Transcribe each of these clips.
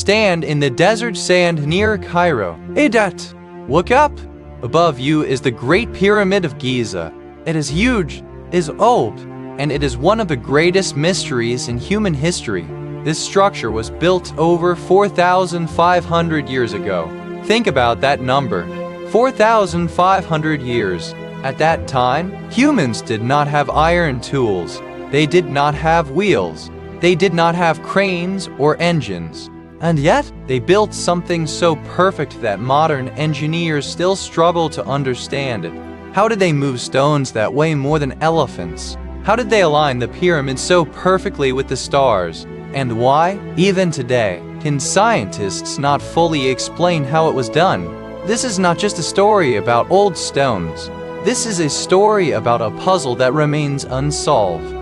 stand in the desert sand near Cairo. Edat, look up! Above you is the Great Pyramid of Giza. It is huge, is old, and it is one of the greatest mysteries in human history. This structure was built over 4,500 years ago. Think about that number, 4,500 years. At that time, humans did not have iron tools. They did not have wheels. They did not have cranes or engines. And yet, they built something so perfect that modern engineers still struggle to understand it. How did they move stones that weigh more than elephants? How did they align the pyramid so perfectly with the stars? And why, even today, can scientists not fully explain how it was done? This is not just a story about old stones. This is a story about a puzzle that remains unsolved.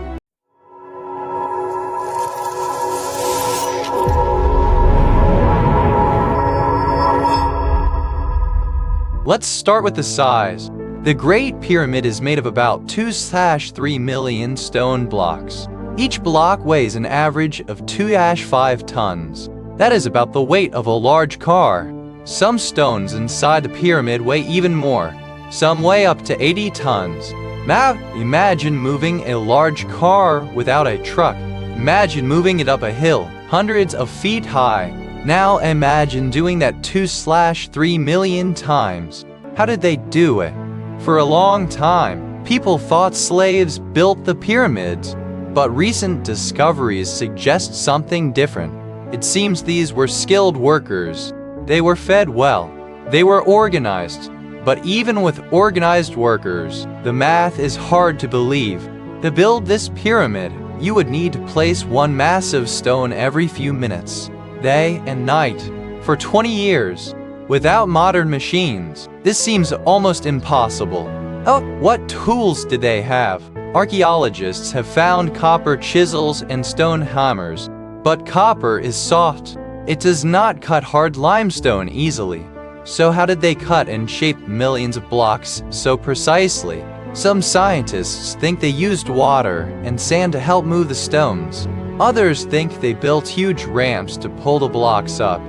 Let's start with the size. The Great Pyramid is made of about 2-3 million stone blocks. Each block weighs an average of 2-5 tons. That is about the weight of a large car. Some stones inside the pyramid weigh even more. Some weigh up to 80 tons. Now, imagine moving a large car without a truck. Imagine moving it up a hill, hundreds of feet high. Now imagine doing that 2-3 million times. How did they do it? For a long time, people thought slaves built the pyramids, but recent discoveries suggest something different. It seems these were skilled workers. They were fed well. They were organized. But even with organized workers, the math is hard to believe. To build this pyramid, you would need to place one massive stone every few minutes, day and night, for 20 years. Without modern machines, this seems almost impossible. Oh, what tools did they have? Archaeologists have found copper chisels and stone hammers, but copper is soft. It does not cut hard limestone easily. So how did they cut and shape millions of blocks so precisely? Some scientists think they used water and sand to help move the stones. Others think they built huge ramps to pull the blocks up.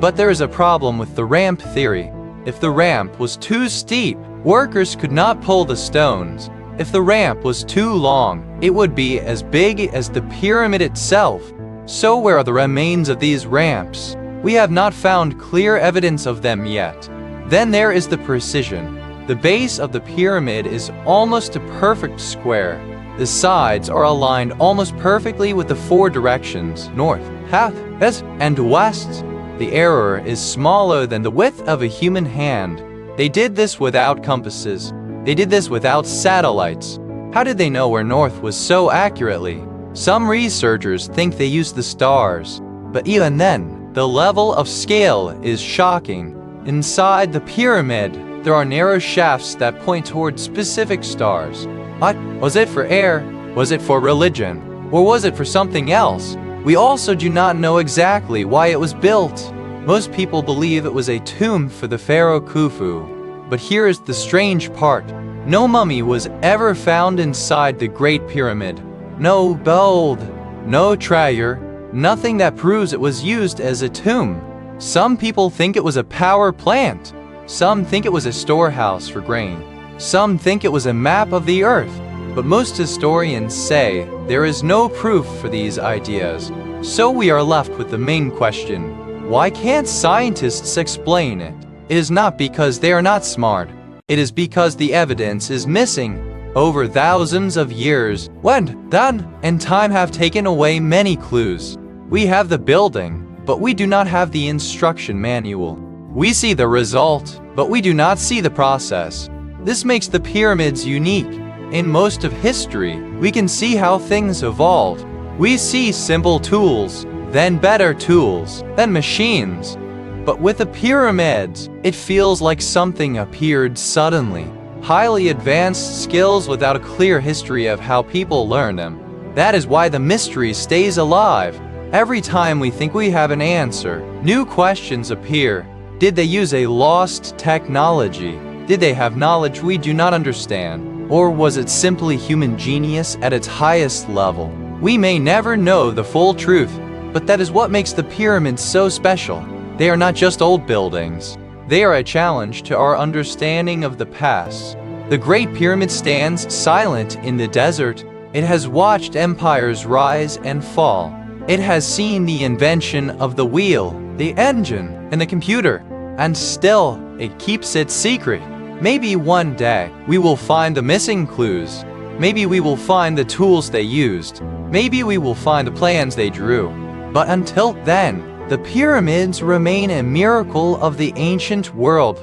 But there is a problem with the ramp theory. If the ramp was too steep, workers could not pull the stones. If the ramp was too long, it would be as big as the pyramid itself. So where are the remains of these ramps? We have not found clear evidence of them yet. Then there is the precision. The base of the pyramid is almost a perfect square. The sides are aligned almost perfectly with the four directions, north, south, east, and west. The error is smaller than the width of a human hand. They did this without compasses. They did this without satellites. How did they know where north was so accurately? Some researchers think they used the stars. But even then, the level of scale is shocking. Inside the pyramid, there are narrow shafts that point toward specific stars. What? Was it for air? Was it for religion? Or was it for something else? We also do not know exactly why it was built. Most people believe it was a tomb for the pharaoh Khufu. But here is the strange part. No mummy was ever found inside the Great Pyramid. No mold, no treasure, nothing that proves it was used as a tomb. Some people think it was a power plant. Some think it was a storehouse for grain. Some think it was a map of the earth. But most historians say there is no proof for these ideas. So we are left with the main question: why can't scientists explain it? It is not because they are not smart. It is because the evidence is missing. Over thousands of years, when done, and time have taken away many clues. We have the building, but we do not have the instruction manual. We see the result, but we do not see the process. This makes the pyramids unique. In most of history, we can see how things evolved. We see simple tools, then better tools, then machines. But with the pyramids, it feels like something appeared suddenly. Highly advanced skills without a clear history of how people learn them. That is why the mystery stays alive. Every time we think we have an answer, new questions appear. Did they use a lost technology? Did they have knowledge we do not understand? Or was it simply human genius at its highest level? We may never know the full truth, But that is what makes the pyramids so special. They are not just old buildings. They are a challenge to our understanding of the past. The Great Pyramid stands silent in the desert. It has watched empires rise and fall. It has seen the invention of the wheel, the engine, and the computer. And still, it keeps its secret. Maybe one day, we will find the missing clues. Maybe we will find the tools they used. Maybe we will find the plans they drew. But until then, the pyramids remain a miracle of the ancient world.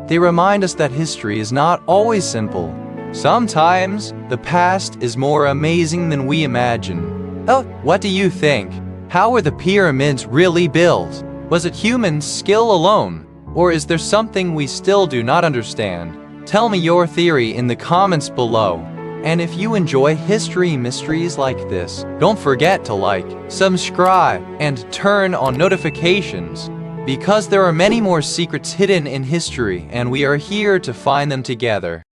They remind us that history is not always simple. Sometimes, the past is more amazing than we imagine. Oh, what do you think? How were the pyramids really built? Was it human skill alone? Or is there something we still do not understand? Tell me your theory in the comments below. And if you enjoy history mysteries like this, don't forget to like, subscribe, and turn on notifications, because there are many more secrets hidden in history and we are here to find them together.